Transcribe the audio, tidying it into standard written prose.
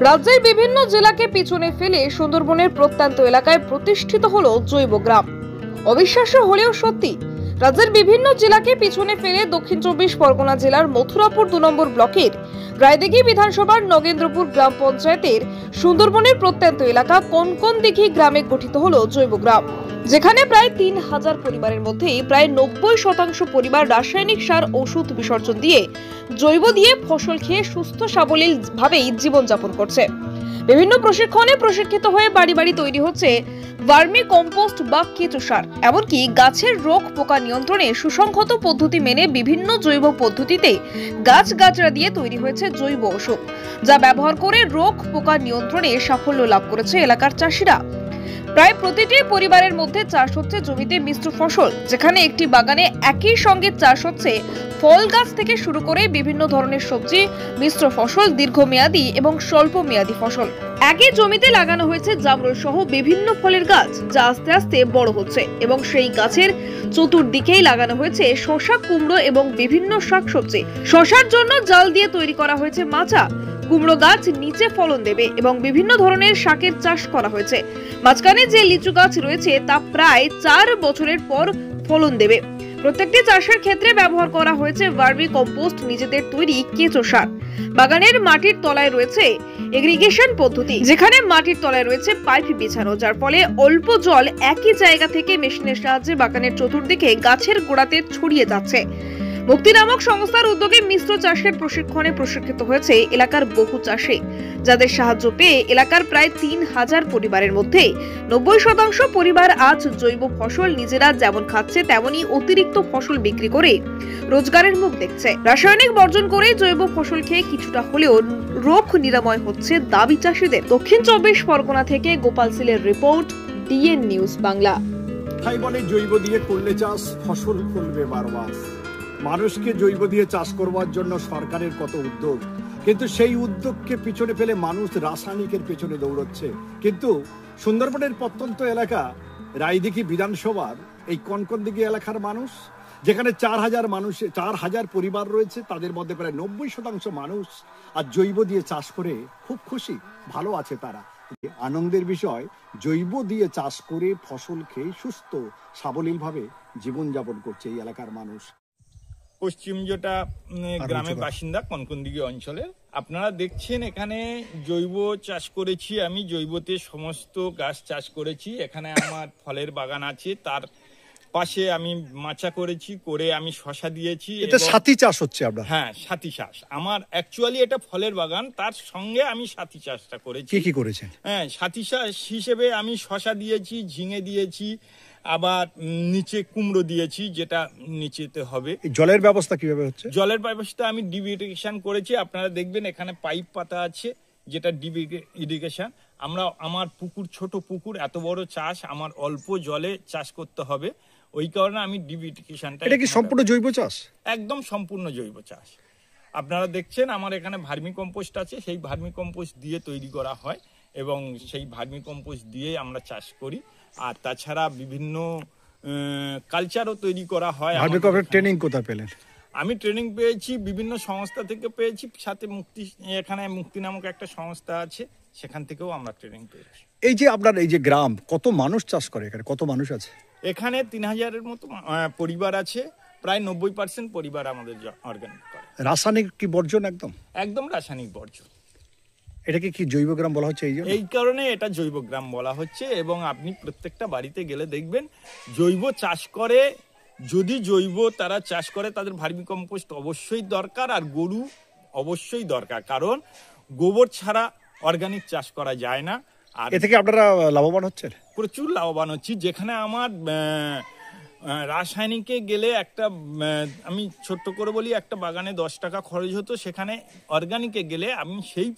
রাজ্যের বিভিন্ন জেলাকে পিছনে ফেলে সুন্দরবনের প্রত্যন্ত এলাকায় প্রতিষ্ঠিত হলো জৈব গ্রাম। অবিশ্বাস্য হলেও সত্যি, রাজ্যের বিভিন্ন জেলাকে পিছনে ফেলে দক্ষিণ 24 পরগনা জেলার মথুরাপুর 2 নম্বর ব্লকের রায়দিঘি বিধানসভার নগেন্দ্রপুর গ্রাম পঞ্চায়েতের সুন্দরবনের প্রত্যন্ত এলাকা কনকনদিঘি গ্রামে গঠিত হলো জৈব গ্রাম, যেখানে প্রায় 3000 পরিবারের মধ্যে প্রায় 90% পরিবার রাসায়নিক সার ওষুধ বিসর্জন দিয়ে জৈব দিয়ে ফসল খেয়ে সুস্থ সাবলীল ভাবেই জীবনযাপন করছে। বিভিন্ন প্রশিক্ষণে প্রশিক্ষিত হয়ে বাড়ি বাড়ি তৈরি হচ্ছে ভার্মি কম্পোস্ট বা কেঁচো সার। এমনকি গাছের রোগ পোকা নিয়ন্ত্রণে সুসংহত পদ্ধতি মেনে বিভিন্ন জৈব পদ্ধতিতে গাছগাছড়া দিয়ে তৈরি হয়েছে জৈব ওষুধ, যা ব্যবহার করে রোগ পোকা নিয়ন্ত্রণে সাফল্য লাভ করেছে এলাকার চাষিরা। প্রায় প্রতিটি পরিবারের মধ্যে চাষ হচ্ছে জমিতে মিশ্র ফসল, যেখানে একটি বাগানে একই সঙ্গে চাষ হচ্ছে ফল গাছ থেকে শুরু করে বিভিন্ন ধরনের সবজি, মিশ্র ফসল, দীর্ঘমেয়াদী এবং স্বল্প মেয়াদী ফসল। একই জমিতে লাগানো হয়েছে জামরুল সহ বিভিন্ন ফলের গাছ, যা আস্তে আস্তে বড় হচ্ছে, এবং সেই গাছের চতুর্দিকেই লাগানো হয়েছে শসা, কুমড়ো এবং বিভিন্ন শাকসবজি। শসার জন্য জাল দিয়ে তৈরি করা হয়েছে মাচা, কুমড়ো গাছ নিচে ফলন দেবে এবং বিভিন্ন ধরনের শাকের চাষ করা হয়েছে। মাঝখানে যে লিচু গাছ রয়েছে তা প্রায় 4 বছরের পর ফলন দেবে। প্রত্যেকটি চাষের ক্ষেত্রে ব্যবহার করা হয়েছে ভার্মি কম্পোস্ট, নিজেদের তৈরি কেঁচো সার। বাগানের মাটির তলায় রয়েছে ইরিগেশন পদ্ধতি, যেখানে মাটির তলায় রয়েছে পাইপ বিছানো, যার ফলে অল্প জল একই জায়গা থেকে মেশিনের সাহায্যে বাগানের চতুর্দিকে গাছের গোড়াতে ছড়িয়ে যাচ্ছে। মুক্তি নামক সংস্থার উদ্যোগে মিশ্র চাষের প্রশিক্ষণে প্রশিক্ষিত হয়েছে এলাকার বহু চাষী, যাদের সাহায্য পেয়ে এলাকার প্রায় 3000 পরিবারের মধ্যে 90% পরিবার আজ জৈব ফসল নিজেরা যেমন খাচ্ছে, তেমনি অতিরিক্ত ফসল বিক্রি করে রোজগারের মুখ দেখছে। রাসায়নিক বর্জন করে জৈব ফসল খেয়ে কিছুটা হলেও রোগ নিরাময় হচ্ছে দাবি চাষীদের। দক্ষিণ 24 পরগনা থেকে গোপাল সিলের রিপোর্ট, ডিএন নিউজ বাংলা। তাই বলে জৈব দিয়ে করলে চাষ ফসল ফলবে বারবার। মানুষকে জৈব দিয়ে চাষ করবার জন্য সরকারের কত উদ্যোগ, কিন্তু সেই উদ্যোগকে পিছনে ফেলে মানুষ রাসায়নিকের পেছনে দৌড়চ্ছে। কিন্তু সুন্দরবনের প্রত্যন্ত এলাকা রায়দিঘি বিধানসভার এই কনকনদিঘি এলাকার মানুষ, যেখানে 4000 পরিবার রয়েছে, তাদের মধ্যে প্রায় 90% মানুষ আর জৈব দিয়ে চাষ করে খুব খুশি, ভালো আছে তারা। আনন্দের বিষয়, জৈব দিয়ে চাষ করে ফসল খেয়ে সুস্থ সাবলীল ভাবে জীবনযাপন করছে এই এলাকার মানুষ। পশ্চিম জেটা গ্রামের বাসিন্দা, কনকনদিঘি অঞ্চলে। আপনারা দেখছেন এখানে জৈব চাষ করেছি আমি, জৈবতে সমস্ত গাছ চাষ করেছি। এখানে আমার ফলের বাগান আছে, তার পাশে আমি মাচা করেছি, করে আমি শসা দিয়েছি। এটা সাথী চাষ হচ্ছে আপনার? হ্যাঁ, সাথী চাষ। আমার অ্যাকচুয়ালি এটা ফলের বাগান, তার সঙ্গে আমি সাথী চাষটা করেছি। কি করেছেন? হ্যাঁ, সাথী চাষ হিসেবে আমি শসা দিয়েছি, ঝিঙে দিয়েছি, আবার নিচে কুমড়ো দিয়েছি, যেটা নিচেতে হবে। জলের ব্যবস্থা কিভাবে হচ্ছে? জলের ব্যবস্থা আমি ডিপ ইরিগেশন করেছি। আপনারা দেখবেন এখানে পাইপ পাতা আছে, যেটা ডিপ ইরিগেশন। আমার পুকুর, ছোট পুকুর, এত বড় চাষ, আমার অল্প জলে চাষ করতে হবে, ওই কারণে আমি ডিপ ইরিগেশনটা। এটা কি সম্পূর্ণ জৈব চাষ? একদম সম্পূর্ণ জৈব চাষ। আপনারা দেখছেন আমার এখানে ভার্মি কম্পোস্ট আছে, সেই ভার্মি কম্পোস্ট দিয়ে তৈরি করা হয় এবং সেই ভার্মি কম্পোস্ট দিয়ে আমরা চাষ করি। আর তাছাড়া বিভিন্ন কালচারও তৈরি করা হয়। ভার্মি কম্পোস্ট ট্রেনিং কোথায় পেলেন? আমি ট্রেনিং পেয়েছি বিভিন্ন সংস্থা থেকে পেয়েছি, সাথে এখানে মুক্তি নামক একটা সংস্থা আছে, সেখান থেকেও আমরা ট্রেনিং পেয়েছি। এই যে আপনার এই যে গ্রাম, কত মানুষ চাষ করে এখানে? কত মানুষ আছে এখানে? 3000-এর মতো পরিবার আছে। প্রায় 90% পরিবার আমাদের অর্গানিক করে। রাসায়নিক কি বর্জন? একদম রাসায়নিক বর্জন। এটাকে কি জৈব গ্রাম বলা হচ্ছে? এই কারণে এটা জৈব গ্রাম বলা হচ্ছে। এবং আপনি প্রত্যেকটা বাড়িতে গেলে দেখবেন জৈব চাষ করে। যদি জৈব তারা চাষ করে, তাদের ভার্মি কম্পোস্ট অবশ্যই দরকার, আর গরু অবশ্যই দরকার, কারণ গোবর ছাড়া অর্গানিক চাষ করা যায় না। আর এ থেকে আপনারা লাভবান হচ্ছেন? প্রচুর লাভবান হচ্ছি। যেখানে আমার রাসায়নিকে গেলে আমি ছোট্ট করে বলি, একটা বাগানে 10 টাকা খরচ হতো, সেখানে অর্গানিকে গেলে আমি সেই